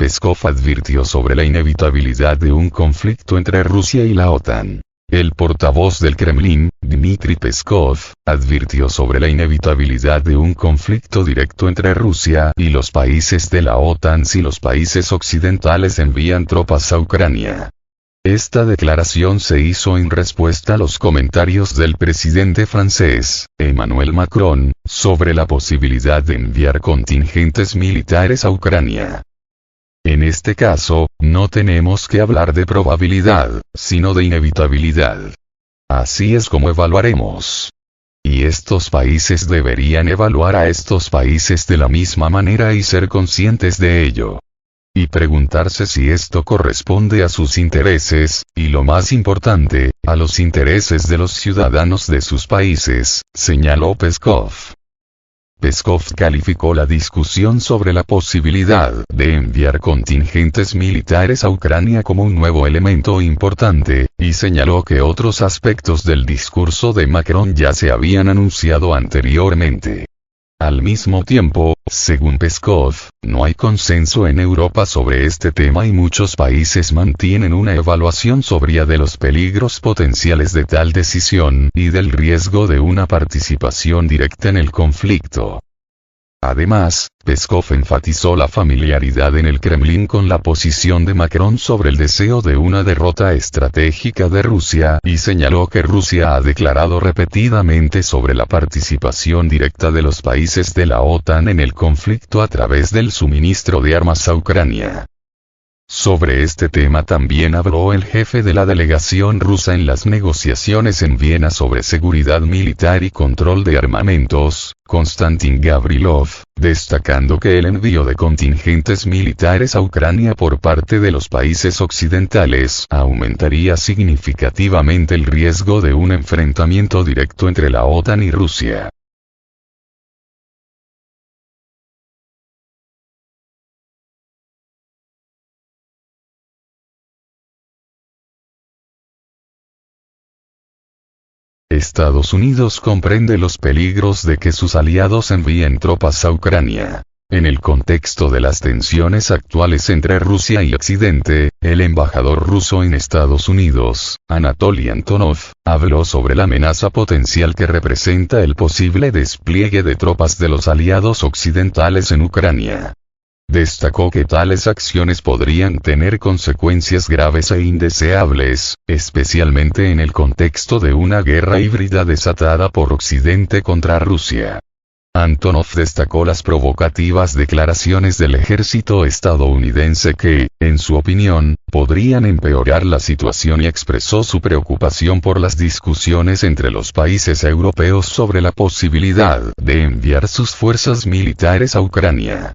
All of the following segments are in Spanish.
Peskov advirtió sobre la inevitabilidad de un conflicto entre Rusia y la OTAN. El portavoz del Kremlin, Dmitry Peskov, advirtió sobre la inevitabilidad de un conflicto directo entre Rusia y los países de la OTAN si los países occidentales envían tropas a Ucrania. Esta declaración se hizo en respuesta a los comentarios del presidente francés, Emmanuel Macron, sobre la posibilidad de enviar contingentes militares a Ucrania. En este caso, no tenemos que hablar de probabilidad, sino de inevitabilidad. Así es como evaluaremos. Y estos países deberían evaluar a estos países de la misma manera y ser conscientes de ello. Y preguntarse si esto corresponde a sus intereses, y lo más importante, a los intereses de los ciudadanos de sus países, señaló Peskov. Peskov calificó la discusión sobre la posibilidad de enviar contingentes militares a Ucrania como un nuevo elemento importante, y señaló que otros aspectos del discurso de Macron ya se habían anunciado anteriormente. Al mismo tiempo, según Peskov, no hay consenso en Europa sobre este tema y muchos países mantienen una evaluación sobria de los peligros potenciales de tal decisión y del riesgo de una participación directa en el conflicto. Además, Peskov enfatizó la familiaridad en el Kremlin con la posición de Macron sobre el deseo de una derrota estratégica de Rusia y señaló que Rusia ha declarado repetidamente sobre la participación directa de los países de la OTAN en el conflicto a través del suministro de armas a Ucrania. Sobre este tema también habló el jefe de la delegación rusa en las negociaciones en Viena sobre seguridad militar y control de armamentos, Konstantin Gavrilov, destacando que el envío de contingentes militares a Ucrania por parte de los países occidentales aumentaría significativamente el riesgo de un enfrentamiento directo entre la OTAN y Rusia. Estados Unidos comprende los peligros de que sus aliados envíen tropas a Ucrania. En el contexto de las tensiones actuales entre Rusia y Occidente, el embajador ruso en Estados Unidos, Anatoly Antonov, habló sobre la amenaza potencial que representa el posible despliegue de tropas de los aliados occidentales en Ucrania. Destacó que tales acciones podrían tener consecuencias graves e indeseables, especialmente en el contexto de una guerra híbrida desatada por Occidente contra Rusia. Antonov destacó las provocativas declaraciones del ejército estadounidense que, en su opinión, podrían empeorar la situación y expresó su preocupación por las discusiones entre los países europeos sobre la posibilidad de enviar sus fuerzas militares a Ucrania.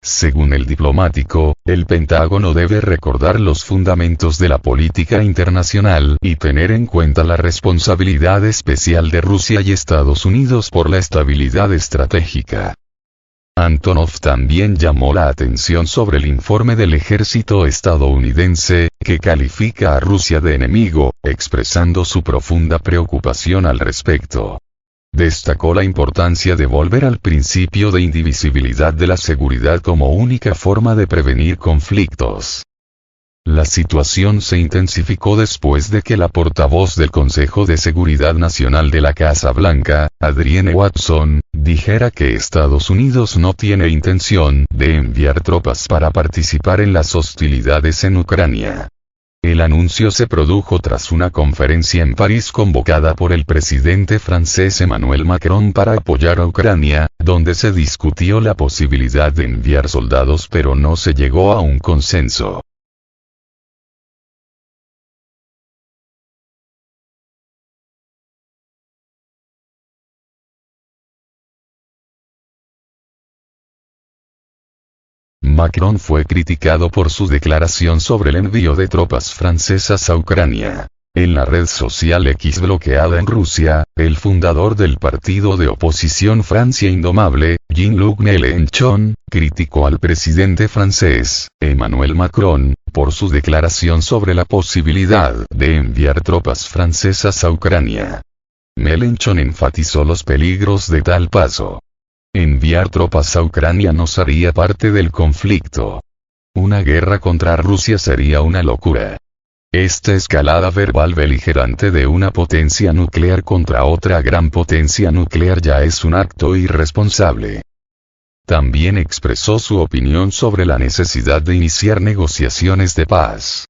Según el diplomático, el Pentágono debe recordar los fundamentos de la política internacional y tener en cuenta la responsabilidad especial de Rusia y Estados Unidos por la estabilidad estratégica. Antonov también llamó la atención sobre el informe del ejército estadounidense, que califica a Rusia de enemigo, expresando su profunda preocupación al respecto. Destacó la importancia de volver al principio de indivisibilidad de la seguridad como única forma de prevenir conflictos. La situación se intensificó después de que la portavoz del Consejo de Seguridad Nacional de la Casa Blanca, Adrienne Watson, dijera que Estados Unidos no tiene intención de enviar tropas para participar en las hostilidades en Ucrania. El anuncio se produjo tras una conferencia en París convocada por el presidente francés Emmanuel Macron para apoyar a Ucrania, donde se discutió la posibilidad de enviar soldados pero no se llegó a un consenso. Macron fue criticado por su declaración sobre el envío de tropas francesas a Ucrania. En la red social X bloqueada en Rusia, el fundador del partido de oposición Francia Indomable, Jean-Luc Mélenchon, criticó al presidente francés, Emmanuel Macron, por su declaración sobre la posibilidad de enviar tropas francesas a Ucrania. Mélenchon enfatizó los peligros de tal paso. Enviar tropas a Ucrania nos haría parte del conflicto. Una guerra contra Rusia sería una locura. Esta escalada verbal beligerante de una potencia nuclear contra otra gran potencia nuclear ya es un acto irresponsable. También expresó su opinión sobre la necesidad de iniciar negociaciones de paz.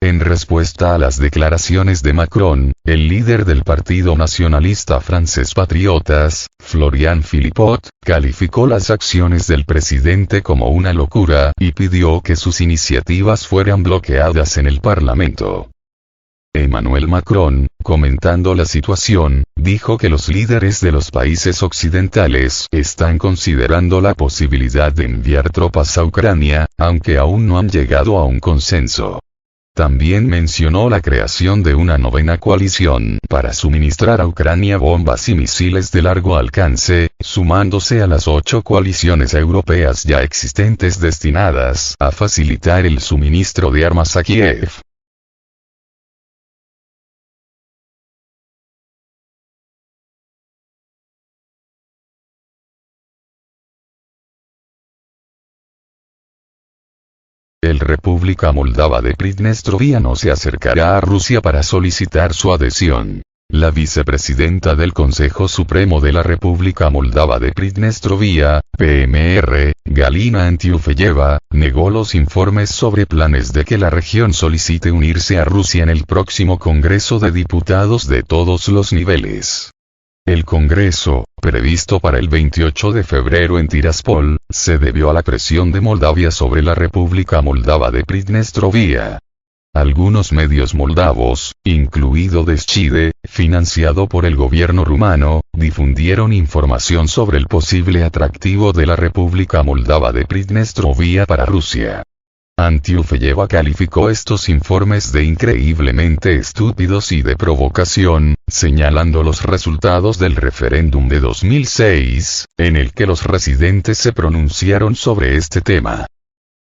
En respuesta a las declaraciones de Macron, el líder del Partido Nacionalista Francés Patriotas, Florian Philippot, calificó las acciones del presidente como una locura y pidió que sus iniciativas fueran bloqueadas en el Parlamento. Emmanuel Macron, comentando la situación, dijo que los líderes de los países occidentales están considerando la posibilidad de enviar tropas a Ucrania, aunque aún no han llegado a un consenso. También mencionó la creación de una novena coalición para suministrar a Ucrania bombas y misiles de largo alcance, sumándose a las 8 coaliciones europeas ya existentes destinadas a facilitar el suministro de armas a Kiev. El República Moldava de Pridnestrovia no se acercará a Rusia para solicitar su adhesión. La vicepresidenta del Consejo Supremo de la República Moldava de Pridnestrovia, PMR, Galina Antiufeyeva, negó los informes sobre planes de que la región solicite unirse a Rusia en el próximo Congreso de Diputados de todos los niveles. El Congreso, previsto para el 28 de febrero en Tiraspol, se debió a la presión de Moldavia sobre la República Moldava de Pridnestrovia. Algunos medios moldavos, incluido Deschide, financiado por el gobierno rumano, difundieron información sobre el posible atractivo de la República Moldava de Pridnestrovia para Rusia. Antiufeyeva calificó estos informes de increíblemente estúpidos y de provocación, señalando los resultados del referéndum de 2006, en el que los residentes se pronunciaron sobre este tema.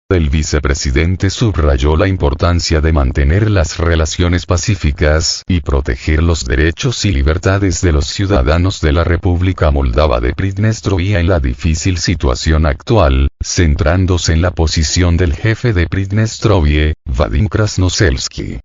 El vicepresidente subrayó la importancia de mantener las relaciones pacíficas y proteger los derechos y libertades de los ciudadanos de la República Moldava de Pridnestrovia en la difícil situación actual, centrándose en la posición del jefe de Pridnestrovia, Vadim Krasnoselsky.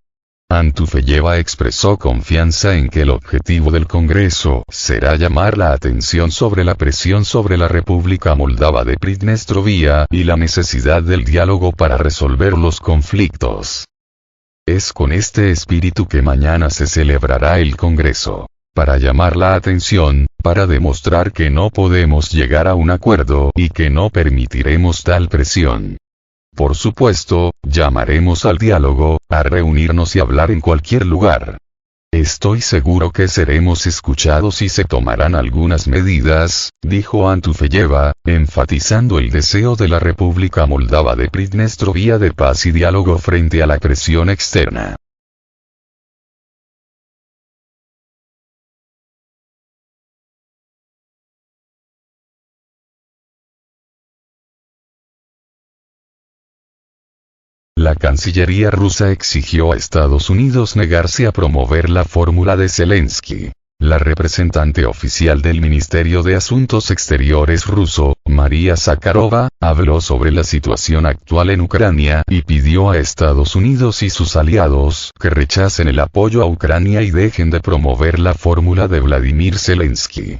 Antiufeyeva expresó confianza en que el objetivo del Congreso será llamar la atención sobre la presión sobre la República Moldava de Pridnestrovia y la necesidad del diálogo para resolver los conflictos. Es con este espíritu que mañana se celebrará el Congreso. Para llamar la atención, para demostrar que no podemos llegar a un acuerdo y que no permitiremos tal presión. Por supuesto, llamaremos al diálogo, a reunirnos y hablar en cualquier lugar. Estoy seguro que seremos escuchados y se tomarán algunas medidas, dijo Antiufeyeva, enfatizando el deseo de la República Moldava de Pridnestrovia de paz y diálogo frente a la presión externa. La Cancillería rusa exigió a Estados Unidos negarse a promover la fórmula de Zelensky. La representante oficial del Ministerio de Asuntos Exteriores ruso, María Zakharova, habló sobre la situación actual en Ucrania y pidió a Estados Unidos y sus aliados que rechacen el apoyo a Ucrania y dejen de promover la fórmula de Vladimir Zelensky.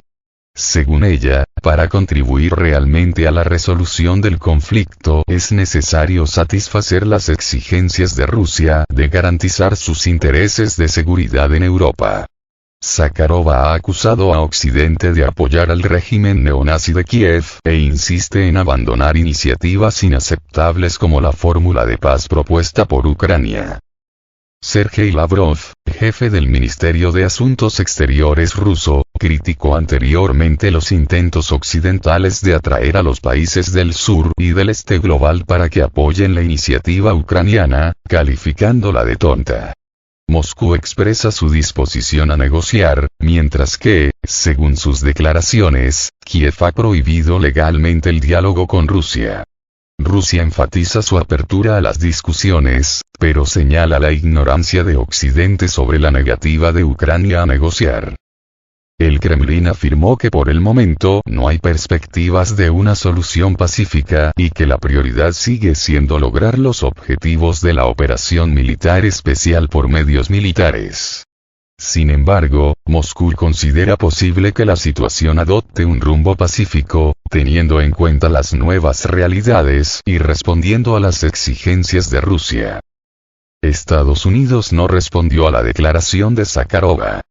Según ella, para contribuir realmente a la resolución del conflicto es necesario satisfacer las exigencias de Rusia de garantizar sus intereses de seguridad en Europa. Zakharova ha acusado a Occidente de apoyar al régimen neonazi de Kiev e insiste en abandonar iniciativas inaceptables como la fórmula de paz propuesta por Ucrania. Sergei Lavrov, jefe del Ministerio de Asuntos Exteriores ruso, criticó anteriormente los intentos occidentales de atraer a los países del sur y del este global para que apoyen la iniciativa ucraniana, calificándola de tonta. Moscú expresa su disposición a negociar, mientras que, según sus declaraciones, Kiev ha prohibido legalmente el diálogo con Rusia. Rusia enfatiza su apertura a las discusiones, pero señala la ignorancia de Occidente sobre la negativa de Ucrania a negociar. El Kremlin afirmó que por el momento no hay perspectivas de una solución pacífica y que la prioridad sigue siendo lograr los objetivos de la operación militar especial por medios militares. Sin embargo, Moscú considera posible que la situación adopte un rumbo pacífico, teniendo en cuenta las nuevas realidades y respondiendo a las exigencias de Rusia. Estados Unidos no respondió a la declaración de Zakharova.